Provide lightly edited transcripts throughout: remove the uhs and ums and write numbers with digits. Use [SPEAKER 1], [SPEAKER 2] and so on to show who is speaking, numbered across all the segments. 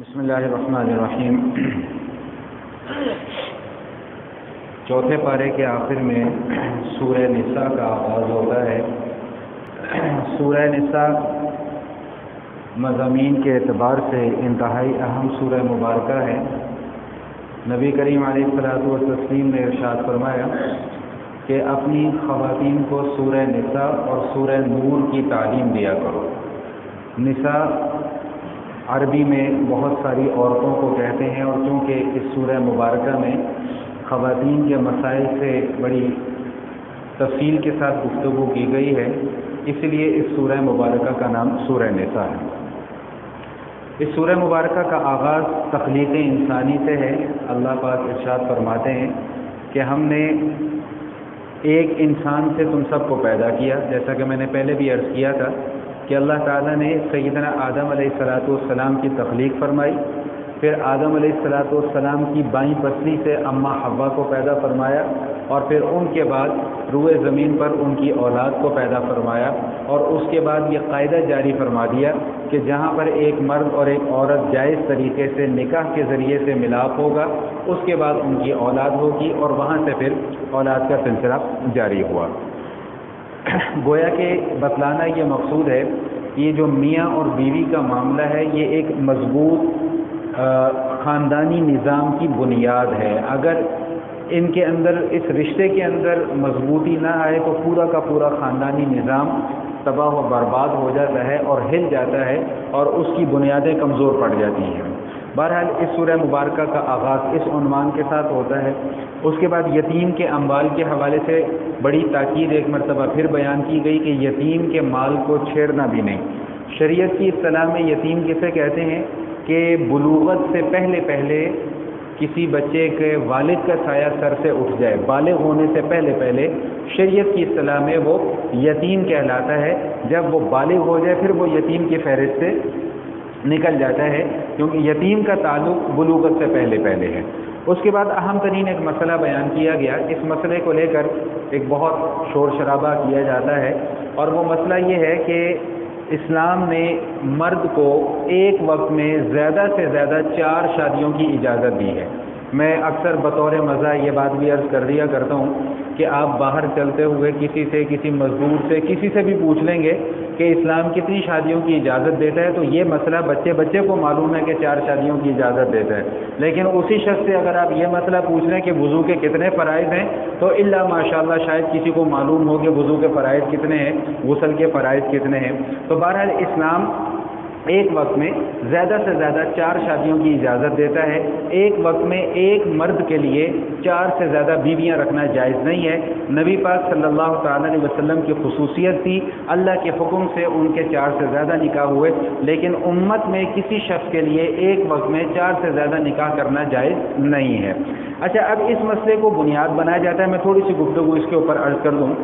[SPEAKER 1] بسم اللہ الرحمن الرحیم۔ چوتھے پارے کے آخر میں سورہ نساء کا آغاز ہوتا ہے۔ سورہ نساء مضامین کے اعتبار سے انتہائی اہم سورہ مبارکہ ہے۔ نبی کریم علیہ الصلوۃ والتسلیم نے ارشاد فرمایا کہ اپنی خواتین کو سورہ نساء اور سورہ نور کی تعلیم دیا کرو۔ نساء عربی میں بہت ساری عورتوں کو کہتے ہیں، اور چونکہ اس سورہ مبارکہ میں خواتین کے مسائل سے بڑی تفصیل کے ساتھ گفتگو کی گئی ہے، اس لیے اس سورہ مبارکہ کا نام سورہ نساء ہے۔ اس سورہ مبارکہ کا آغاز تخلیق انسانی سے ہے۔ اللہ پاک ارشاد فرماتے ہیں کہ ہم نے ایک انسان سے تم سب کو پیدا کیا، جیسا کہ میں نے پہلے بھی عرض کیا تھا کہ اللہ تعالیٰ نے سیدنا آدم علیہ السلام کی تخلیق فرمائی، پھر آدم علیہ السلام کی بائیں پسلی سے اماں حوا کو پیدا فرمایا، اور پھر ان کے بعد روئے زمین پر ان کی اولاد کو پیدا فرمایا، اور اس کے بعد یہ قاعدہ جاری فرما دیا کہ جہاں پر ایک مرد اور ایک عورت جائز طریقے سے نکاح کے ذریعے سے ملاپ ہوگا، اس کے بعد ان کی اولاد ہوگی، اور وہاں سے پھر اولاد کا سلسلہ جاری ہوا۔ گویا کہ بتلانا یہ مقصود ہے کہ یہ جو میاں اور بیوی کا معاملہ ہے، یہ ایک مضبوط خاندانی نظام کی بنیاد ہے۔ اگر ان کے اندر، اس رشتے کے اندر مضبوطی نہ آئے تو پورا کا پورا خاندانی نظام تباہ و برباد ہو جاتا ہے اور ہل جاتا ہے، اور اس کی بنیادیں کمزور پڑ جاتی ہیں۔ بہرحال اس سورہ مبارکہ کا آغاز اس عنوان کے ساتھ ہوتا ہے۔ اس کے بعد یتیم کے اموال کے حوالے سے بڑی تاکید ایک مرتبہ پھر بیان کی گئی کہ یتیم کے مال کو چھیڑنا بھی نہیں۔ شریعت کی اصطلاح میں یتیم کسے کہتے ہیں کہ بلوغت سے پہلے پہلے کسی بچے کے والد کا سایہ سر سے اٹھ جائے، بالغ ہونے سے پہلے پہلے شریعت کی اصطلاح میں وہ یتیم کہلاتا ہے۔ جب وہ بالغ ہو جائے پھر وہ یتیم کی فہرست سے نکل جاتا ہے، کیونکہ یتیم کا تعلق بلوغت سے پہلے پہلے ہے۔ اس کے بعد اہم ترین ایک مسئلہ بیان کیا گیا۔ اس مسئلے کو لے کر ایک بہت شور شرابہ کیا جاتا ہے، اور وہ مسئلہ یہ ہے کہ اسلام نے مرد کو ایک وقت میں زیادہ سے زیادہ 4 شادیوں کی اجازت دی ہے۔ میں اکثر بطور مزہ یہ بات بھی عرض کر دیا کرتا ہوں کہ آپ باہر چلتے ہوئے کسی سے، کسی مزدور سے، کسی سے بھی پوچھ لیں گے کہ اسلام کتنی شادیوں کی اجازت دیتا ہے، تو یہ مسئلہ بچے بچے کو معلوم ہے کہ 4 شادیوں کی اجازت دیتا ہے، لیکن اسی شخص سے اگر آپ یہ مسئلہ پوچھ لیں کہ وضو کے کتنے فرائض ہیں، تو الا ماشاءاللہ شاید کسی کو معلوم ہو کہ وضو کے فرائض کتنے ہیں، غسل کے فرائض کتنے ہیں۔ تو بہرحال اسلام ایک وقت میں زیادہ سے زیادہ 4 شادیوں کی اجازت دیتا ہے۔ ایک وقت میں ایک مرد کے لیے 4 سے زیادہ بیویاں رکھنا جائز نہیں ہے۔ نبی پاک صلی اللہ تعالیٰ علیہ وسلم کی خصوصیت تھی، اللہ کے حکم سے ان کے 4 سے زیادہ نکاح ہوئے، لیکن امت میں کسی شخص کے لیے ایک وقت میں 4 سے زیادہ نکاح کرنا جائز نہیں ہے۔ اچھا، اب اس مسئلے کو بنیاد بنایا جاتا ہے، میں تھوڑی سی گفتگو اس کے اوپر عرض کر دوں۔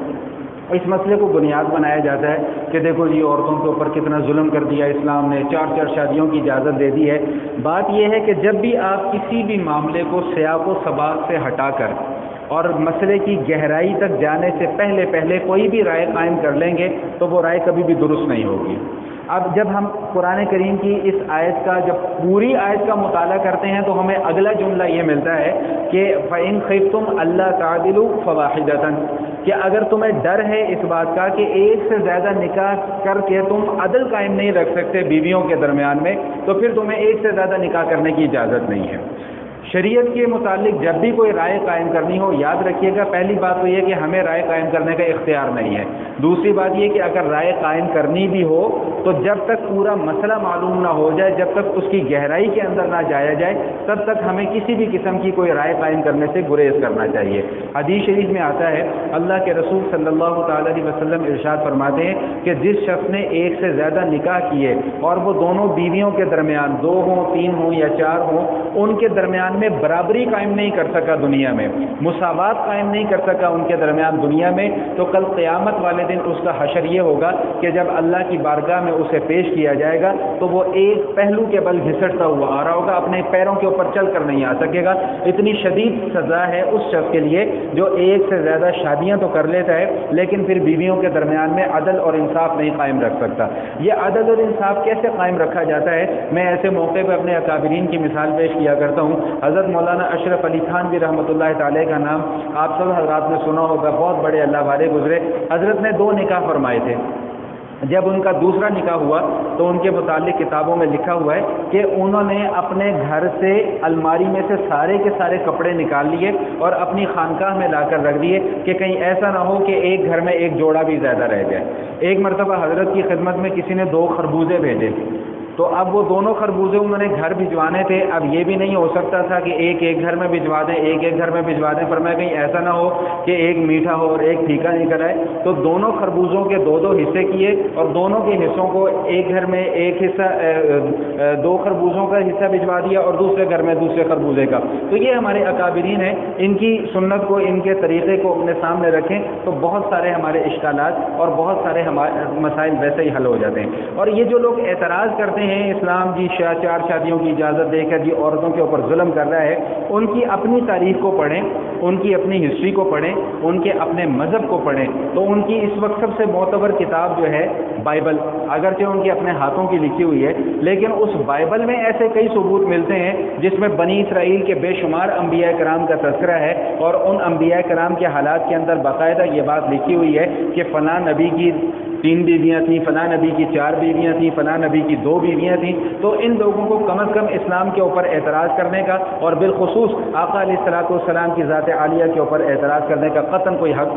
[SPEAKER 1] اس مسئلے کو بنیاد بنایا جاتا ہے کہ دیکھو جی عورتوں کے اوپر کتنا ظلم کر دیا اسلام نے، 4 شادیوں کی اجازت دے دی ہے۔ بات یہ ہے کہ جب بھی آپ کسی بھی معاملے کو سیاق و سباق سے ہٹا کر اور مسئلے کی گہرائی تک جانے سے پہلے پہلے کوئی بھی رائے قائم کر لیں گے تو وہ رائے کبھی بھی درست نہیں ہوگی۔ اب جب ہم قرآن کریم کی اس آیت کا، جب پوری آیت کا مطالعہ کرتے ہیں تو ہمیں اگلا جملہ یہ ملتا ہے کہ فَإِنْ خِفْتُمْ أَلَّا تَعْدِلُوا فَوَاحِدَةً، کہ اگر تمہیں ڈر ہے اس بات کا کہ ایک سے زیادہ نکاح کر کے تم عدل قائم نہیں رکھ سکتے بیویوں کے درمیان میں، تو پھر تمہیں ایک سے زیادہ نکاح کرنے کی اجازت نہیں ہے۔ شریعت کے متعلق جب بھی کوئی رائے قائم کرنی ہو، یاد رکھیے گا پہلی بات تو یہ کہ ہمیں رائے قائم کرنے کا اختیار نہیں ہے۔ دوسری بات یہ کہ اگر رائے قائم کرنی بھی ہو تو جب تک پورا مسئلہ معلوم نہ ہو جائے، جب تک اس کی گہرائی کے اندر نہ جایا جائے، تب تک ہمیں کسی بھی قسم کی کوئی رائے قائم کرنے سے گریز کرنا چاہیے۔ حدیث شریف میں آتا ہے، اللہ کے رسول صلی اللہ تعالیٰ علیہ وسلم ارشاد فرماتے ہیں کہ جس شخص نے ایک سے زیادہ نکاح کیے اور وہ دونوں بیویوں کے درمیان 2 ہوں، 3 ہوں یا 4 ہوں، ان کے درمیان میں برابری قائم نہیں کر سکا دنیا میں، مساوات قائم نہیں کر سکا ان کے درمیان دنیا میں، تو کل قیامت والے دن اس کا حشر یہ ہوگا کہ جب اللہ کی بارگاہ میں اسے پیش کیا جائے گا تو وہ ایک پہلو کے بل گھسٹتا ہوا آ رہا ہوگا، اپنے پیروں کے اوپر چل کر نہیں آ سکے گا۔ اتنی شدید سزا ہے اس شخص کے لیے جو ایک سے زیادہ شادیاں تو کر لیتا ہے لیکن پھر بیویوں کے درمیان میں عدل اور انصاف نہیں قائم رکھ سکتا۔ یہ عدل اور انصاف کیسے قائم رکھا جاتا ہے؟ میں ایسے موقع پہ اپنے اکابرین کی مثال پیش کیا کرتا ہوں۔ حضرت مولانا اشرف علی خان بھی رحمۃ اللہ تعالی کا نام آپ سب حضرات نے سنا ہوگا، بہت بڑے اللہ والے گزرے۔ حضرت نے 2 نکاح فرمائے تھے۔ جب ان کا دوسرا نکاح ہوا تو ان کے متعلق کتابوں میں لکھا ہوا ہے کہ انہوں نے اپنے گھر سے الماری میں سے سارے کے سارے کپڑے نکال لیے اور اپنی خانقاہ میں لا کر رکھ دیے کہ کہیں ایسا نہ ہو کہ ایک گھر میں ایک جوڑا بھی زیادہ رہ جائے۔ ایک مرتبہ حضرت کی خدمت میں کسی نے 2 خربوزے بھیجے، تو اب وہ دونوں خربوزے انہوں نے گھر بھجوانے تھے۔ اب یہ بھی نہیں ہو سکتا تھا کہ ایک ایک گھر میں بھجوا دیں، ایک ایک گھر میں بھجوا دیں، فرمایا کہیں ایسا نہ ہو کہ ایک میٹھا ہو اور ایک پھیکا نکل آئے، تو دونوں خربوزوں کے 2 حصے کیے اور دونوں کے حصوں کو ایک گھر میں ایک حصہ 2 خربوزوں کا حصہ بھجوا دیا اور دوسرے گھر میں دوسرے خربوزے کا۔ تو یہ ہمارے اکابرین ہیں، ان کی سنت کو، ان کے طریقے کو اپنے سامنے رکھیں تو بہت سارے ہمارے اشکالات اور بہت سارے مسائل ویسے ہی حل ہو جاتے ہیں۔ اور یہ جو لوگ اعتراض کرتے ہیں اسلام جی 4 شادیوں کی اجازت دے کر جی عورتوں کے اوپر ظلم کر رہا ہے، ان کی اپنی تاریخ کو پڑھیں، ان کی اپنی ہسٹری کو پڑھیں، ان کے اپنے مذہب کو پڑھیں تو ان کی اس وقت سب سے معتبر کتاب جو ہے بائبل، اگرچہ ان کے اپنے ہاتھوں کی لکھی ہوئی ہے لیکن اس بائبل میں ایسے کئی ثبوت ملتے ہیں جس میں بنی اسرائیل کے بے شمار انبیاء کرام کا تذکرہ ہے اور ان انبیاء کرام کے حالات کے اندر باقاعدہ یہ بات لکھی ہوئی ہے کہ فلاں نبی کی 3 بیویاں تھیں، فلاں نبی کی 4 بیویاں تھیں، فلاں نبی کی 2 بیویاں تھیں۔ تو ان لوگوں کو کم از کم اسلام کے اوپر اعتراض کرنے کا اور بالخصوص آقا علیہ الصلوۃ والسلام کی ذات عالیہ کے اوپر اعتراض کرنے کا قطعاً کوئی حق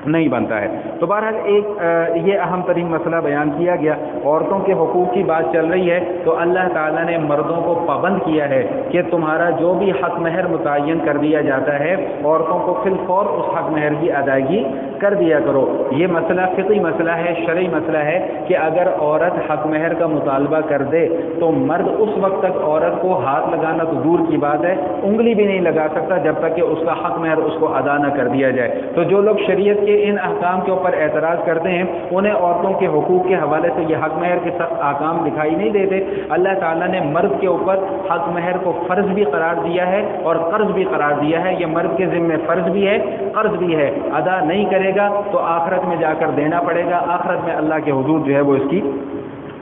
[SPEAKER 1] نہیں بنتا ہے۔ تو بہرحال یہ اہم ترین مسئلہ بیان کیا گیا۔ عورتوں کے حقوق کی بات چل رہی ہے تو اللہ تعالیٰ نے مردوں کو پابند کیا ہے کہ تمہارا جو بھی حق مہر متعین کر دیا جاتا ہے عورتوں کو فی الفور اس حق مہر کی ادائیگی کر دیا کرو۔ یہ مسئلہ فقہی مسئلہ ہے، شرعی مسئلہ ہے کہ اگر عورت حق مہر کا مطالبہ کر دے تو مرد اس وقت تک عورت کو ہاتھ لگانا تو دور کی بات ہے، انگلی بھی نہیں لگا سکتا جب تک کہ اس کا حق مہر اس کو ادا نہ کر دیا جائے۔ تو جو لوگ شریعت کے ان احکام کے اوپر اعتراض کرتے ہیں انہیں عورتوں کے حقوق کے حوالے سے یہ حق مہر کے سخت احکام دکھائی نہیں دیتے۔ اللہ تعالیٰ نے مرد کے اوپر حق مہر کو فرض بھی قرار دیا ہے اور قرض بھی قرار دیا ہے۔ یہ مرد کے ذمہ فرض بھی ہے، قرض بھی ہے، ادا نہیں کرے گا تو آخرت میں جا کر دینا پڑے گا، آخرت میں اللہ کے حضور جو ہے وہ اس کی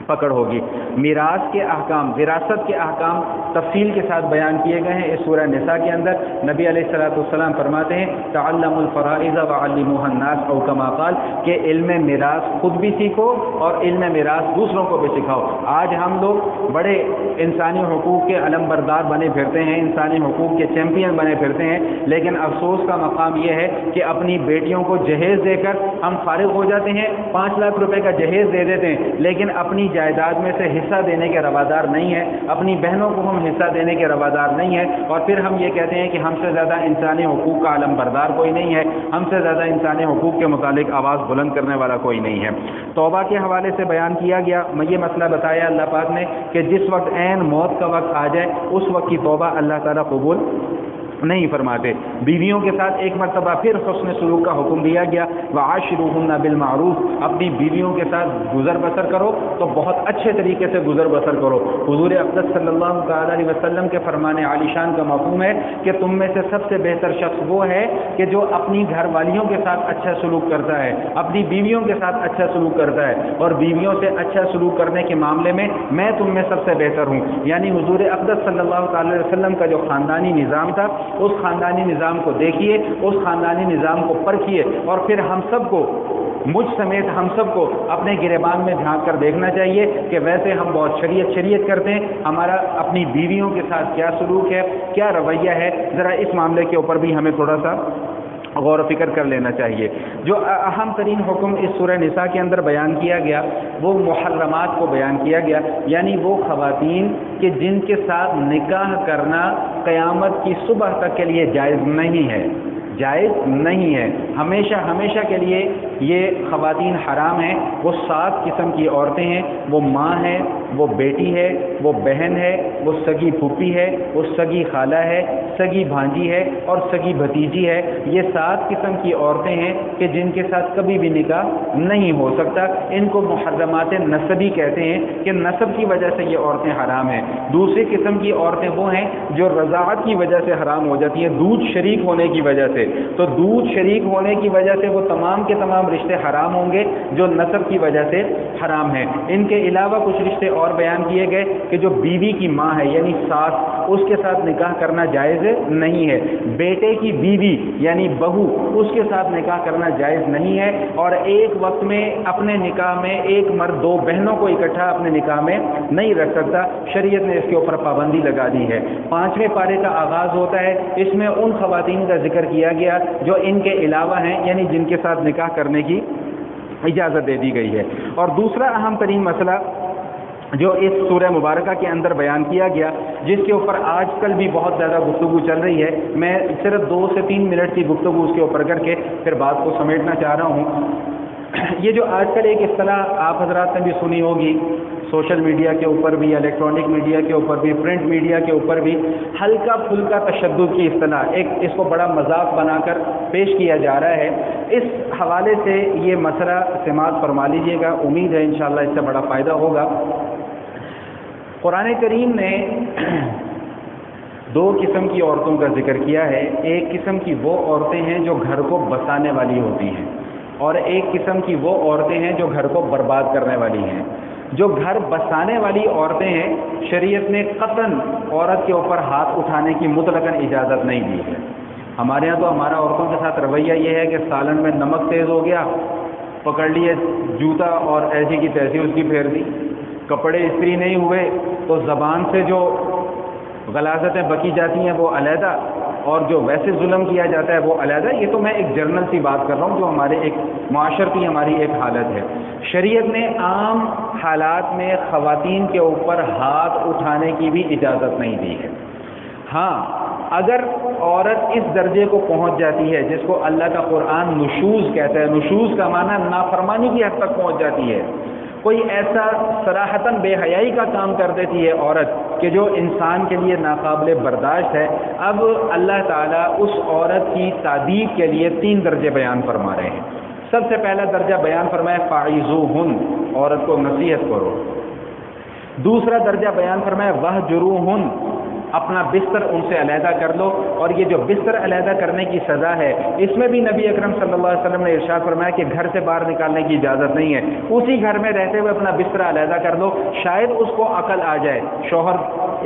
[SPEAKER 1] پکڑ ہوگی۔ میراث کے احکام، وراثت کے احکام تفصیل کے ساتھ بیان کیے گئے ہیں اس سورہ نساء کے اندر۔ نبی علیہ الصلوۃ والسلام فرماتے ہیں تعلموا الفرائض وعلموها الناس او کما قال کہ علم میراث خود بھی سیکھو اور علم میراث دوسروں کو بھی سکھاؤ۔ آج ہم لوگ بڑے انسانی حقوق کے علم بردار بنے پھرتے ہیں، انسانی حقوق کے چیمپئن بنے پھرتے ہیں، لیکن افسوس کا مقام یہ ہے کہ اپنی بیٹیوں کو جہیز دے کر ہم فارغ ہو جاتے ہیں، 5 لاکھ روپے کا جہیز دے دیتے ہیں لیکن اپنی جائیداد میں سے حصہ دینے کے روادار نہیں ہے، اپنی بہنوں کو ہم حصہ دینے کے روادار نہیں ہے، اور پھر ہم یہ کہتے ہیں کہ ہم سے زیادہ انسانی حقوق کا علم بردار کوئی نہیں ہے، ہم سے زیادہ انسانی حقوق کے متعلق آواز بلند کرنے والا کوئی نہیں ہے۔ توبہ کے حوالے سے بیان کیا گیا، میں یہ مسئلہ بتایا اللہ پاک نے کہ جس وقت عین موت کا وقت آ جائے اس وقت کی توبہ اللہ تعالیٰ قبول نہیں فرماتے۔ بیویوں کے ساتھ ایک مرتبہ پھر حسن سلوک کا حکم دیا گیا، وعاشروہن بالمعروف، اپنی بیویوں کے ساتھ گزر بسر کرو تو بہت اچھے طریقے سے گزر بسر کرو۔ حضور اقدس صلی اللہ تعالی علیہ وسلم کے فرمان عالی شان کا مفہوم ہے کہ تم میں سے سب سے بہتر شخص وہ ہے کہ جو اپنی گھر والیوں کے ساتھ اچھا سلوک کرتا ہے، اپنی بیویوں کے ساتھ اچھا سلوک کرتا ہے، اور بیویوں سے اچھا سلوک کرنے کے معاملے میں میں تم میں سب سے بہتر ہوں۔ یعنی حضور اقدس صلی اللہ تعالی علیہ وسلم کا جو خاندانی نظام تھا اس خاندانی نظام کو دیکھیے، اس خاندانی نظام کو پرکھیے، اور پھر ہم سب کو، مجھ سمیت ہم سب کو اپنے گریبان میں جھانک کر دیکھنا چاہیے کہ ویسے ہم بہت شریعت کرتے ہیں، ہمارا اپنی بیویوں کے ساتھ کیا سلوک ہے، کیا رویہ ہے، ذرا اس معاملے کے اوپر بھی ہمیں تھوڑا سا غور و فکر کر لینا چاہیے۔ جو اہم ترین حکم اس سورہ نساء کے اندر بیان کیا گیا وہ محرمات کو بیان کیا گیا، یعنی وہ خواتین کہ جن کے ساتھ نکاح کرنا قیامت کی صبح تک کے لیے جائز نہیں ہے، جائز نہیں ہے، ہمیشہ کے لیے یہ خواتین حرام ہیں، وہ 7 قسم کی عورتیں ہیں، وہ ماں ہے، وہ بیٹی ہے، وہ بہن ہے، وہ سگی پھوپھی ہے، وہ سگی خالہ ہے، سگی بھانجی ہے اور سگی بھتیجی ہے۔ یہ 7 قسم کی عورتیں ہیں کہ جن کے ساتھ کبھی بھی نکاح نہیں ہو سکتا۔ ان کو محرمات نسبی کہتے ہیں کہ نسب کی وجہ سے یہ عورتیں حرام ہیں۔ دوسری قسم کی عورتیں وہ ہیں جو رضاعت کی وجہ سے حرام ہو جاتی ہیں، دودھ شریک ہونے کی وجہ سے۔ تو دودھ شریک ہونے کی وجہ سے وہ تمام کے تمام رشتے حرام ہوں گے جو نسب کی وجہ سے حرام ہیں۔ ان کے علاوہ کچھ رشتے اور بیان کیے گئے کہ جو بیوی کی ماں ہے یعنی ساس، اس کے ساتھ نکاح کرنا جائز نہیں ہے۔ بیٹے کی بیوی یعنی بہو، اس کے ساتھ نکاح کرنا جائز نہیں ہے۔ اور ایک وقت میں اپنے نکاح میں ایک مرد 2 بہنوں کو اکٹھا اپنے نکاح میں نہیں رکھ سکتا، شریعت نے اس کے اوپر پابندی لگا دی ہے۔ 5ویں پارے کا آغاز ہوتا ہے، اس میں ان خواتین کا ذکر کیا گیا جو ان کے علاوہ ہیں، یعنی جن کے ساتھ نکاح کرنے کی اجازت دے دی گئی ہے۔ اور دوسرا اہم ترین مسئلہ جو اس سورہ مبارکہ کے اندر بیان کیا گیا، جس کے اوپر آج کل بھی بہت زیادہ گفتگو چل رہی ہے، میں صرف 2 سے 3 منٹ کی گفتگو اس کے اوپر کر کے پھر بات کو سمیٹنا چاہ رہا ہوں۔ یہ جو آج کل ایک اصطلاح آپ حضرات نے بھی سنی ہوگی، سوشل میڈیا کے اوپر بھی، الیکٹرانک میڈیا کے اوپر بھی، پرنٹ میڈیا کے اوپر بھی، ہلکا پھلکا تشدد کی اصطلاح، ایک اس کو بڑا مذاق بنا کر پیش کیا جا رہا ہے۔ اس حوالے سے یہ مسئلہ سماعت فرما لیجیے گا، امید ہے انشاءاللہ اس سے بڑا فائدہ ہوگا۔ قرآن کریم نے 2 قسم کی عورتوں کا ذکر کیا ہے۔ ایک قسم کی وہ عورتیں ہیں جو گھر کو بسانے والی ہوتی ہیں، اور ایک قسم کی وہ عورتیں ہیں جو گھر کو برباد کرنے والی ہیں۔ جو گھر بسانے والی عورتیں ہیں، شریعت نے قطعاً عورت کے اوپر ہاتھ اٹھانے کی مطلقاً اجازت نہیں دی ہے۔ ہمارے ہاں تو ہمارا عورتوں کے ساتھ رویہ یہ ہے کہ سالن میں نمک تیز ہو گیا، پکڑ لیے جوتا اور ایسی کی تیسی اس کی پھیر دی، کپڑے استری نہیں ہوئے تو زبان سے جو غلاظتیں بکی جاتی ہیں وہ علیحدہ، اور جو ویسے ظلم کیا جاتا ہے وہ علیحدہ۔ یہ تو میں ایک جرنل سی بات کر رہا ہوں جو ہمارے ایک معاشرتی ہماری ایک حالت ہے۔ شریعت نے عام حالات میں خواتین کے اوپر ہاتھ اٹھانے کی بھی اجازت نہیں دی ہے۔ ہاں، اگر عورت اس درجے کو پہنچ جاتی ہے جس کو اللہ کا قرآن نشوز کہتا ہے، نشوز کا معنی نافرمانی کی حد تک پہنچ جاتی ہے، کوئی ایسا صراحتاً بے حیائی کا کام کر دیتی ہے عورت کہ جو انسان کے لیے ناقابل برداشت ہے، اب اللہ تعالیٰ اس عورت کی تعدیب کے لیے 3 درجے بیان فرما رہے ہیں۔ سب سے پہلا درجہ بیان فرمایا فاعظوہن، عورت کو نصیحت کرو۔ دوسرا درجہ بیان فرمایا وہجروہن، اپنا بستر ان سے علیحدہ کر لو۔ اور یہ جو بستر علیحدہ کرنے کی سزا ہے، اس میں بھی نبی اکرم صلی اللہ علیہ وسلم نے ارشاد فرمایا کہ گھر سے باہر نکالنے کی اجازت نہیں ہے، اسی گھر میں رہتے ہوئے اپنا بستر علیحدہ کر لو۔ شاید اس کو عقل آ جائے، شوہر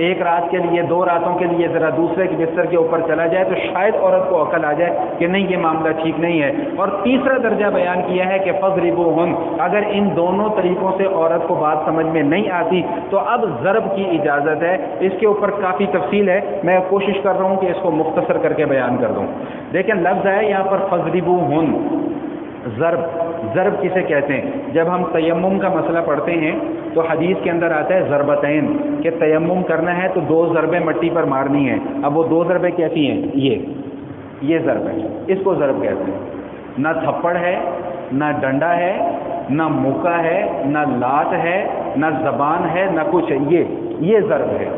[SPEAKER 1] 1 رات کے لیے 2 راتوں کے لیے ذرا دوسرے کے بستر کے اوپر چلا جائے تو شاید عورت کو عقل آ جائے کہ نہیں یہ معاملہ ٹھیک نہیں ہے۔ اور تیسرا درجہ بیان کیا ہے کہ فضربوہن، اگر ان دونوں طریقوں سے عورت کو بات سمجھ میں نہیں آتی تو اب ضرب کی اجازت ہے۔ اس کے اوپر کافی تفصیل ہے، میں کوشش کر رہا ہوں کہ اس کو مختصر کر کے بیان کر دوں۔ دیکھیں لفظ ہے یہاں پر فضربوہن، ضرب کسے کہتے ہیں؟ جب ہم تیمم کا مسئلہ پڑھتے ہیں تو حدیث کے اندر آتا ہے ضربتین، کہ تیمم کرنا ہے تو 2 ضربیں مٹی پر مارنی ہیں۔ اب وہ 2 ضربیں کیسی ہیں؟ یہ ضرب ہے، اس کو ضرب کہتے ہیں۔ نہ تھپڑ ہے، نہ ڈنڈا ہے، نہ مکہ ہے، نہ لات ہے، نہ زبان ہے، نہ کچھ ہے، یہ ضرب ہے۔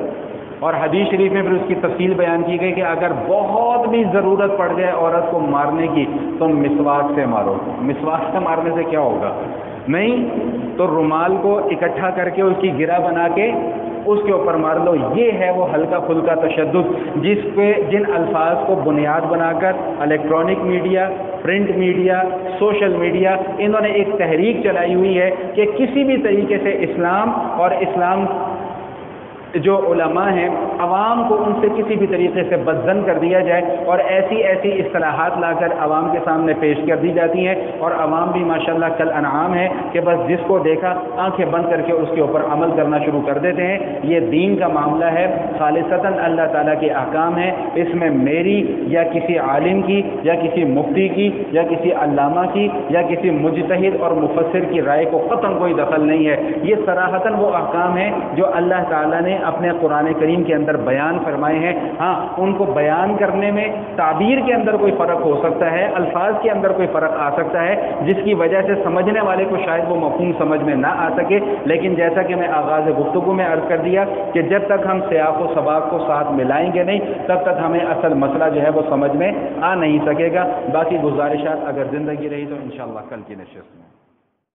[SPEAKER 1] اور حدیث شریف میں پھر اس کی تفصیل بیان کی گئی کہ اگر بہت بھی ضرورت پڑ جائے عورت کو مارنے کی تو مسواک سے مارو۔ مسواک سے مارنے سے کیا ہوگا؟ نہیں تو رومال کو اکٹھا کر کے اس کی گرہ بنا کے اس کے اوپر مار لو۔ یہ ہے وہ ہلکا پھلکا تشدد جن الفاظ کو بنیاد بنا کر electronic media, print media, social media, انہوں نے ایک تحریک چلائی ہوئی ہے کہ کسی بھی طریقے سے اسلام اور اسلام جو علماء ہیں عوام کو ان سے کسی بھی طریقے سے بدظن کر دیا جائے، اور ایسی اصطلاحات لا کر عوام کے سامنے پیش کر دی جاتی ہیں، اور عوام بھی ماشاءاللہ کل انعام ہے کہ بس جس کو دیکھا آنکھیں بند کر کے اس کے اوپر عمل کرنا شروع کر دیتے ہیں۔ یہ دین کا معاملہ ہے، خالصتاً اللہ تعالیٰ کے احکام ہیں، اس میں میری یا کسی عالم کی یا کسی مفتی کی یا کسی علامہ کی یا کسی مجتہد اور مفسر کی رائے کو قطعاً کوئی دخل نہیں ہے۔ یہ صراحتاً وہ احکام ہیں جو اللہ تعالیٰ نے اپنے قرآن کریم کے اندر بیان فرمائے ہیں۔ ہاں، ان کو بیان کرنے میں تعبیر کے اندر کوئی فرق ہو سکتا ہے، الفاظ کے اندر کوئی فرق آ سکتا ہے، جس کی وجہ سے سمجھنے والے کو شاید وہ مفہوم سمجھ میں نہ آ سکے، لیکن جیسا کہ میں آغاز گفتگو میں عرض کر دیا کہ جب تک ہم سیاق و سباق کو ساتھ ملائیں گے نہیں، تب تک ہمیں اصل مسئلہ جو ہے وہ سمجھ میں آ نہیں سکے گا۔ باقی گزارشات اگر زندگی رہی تو انشاءاللہ کل کی نشست میں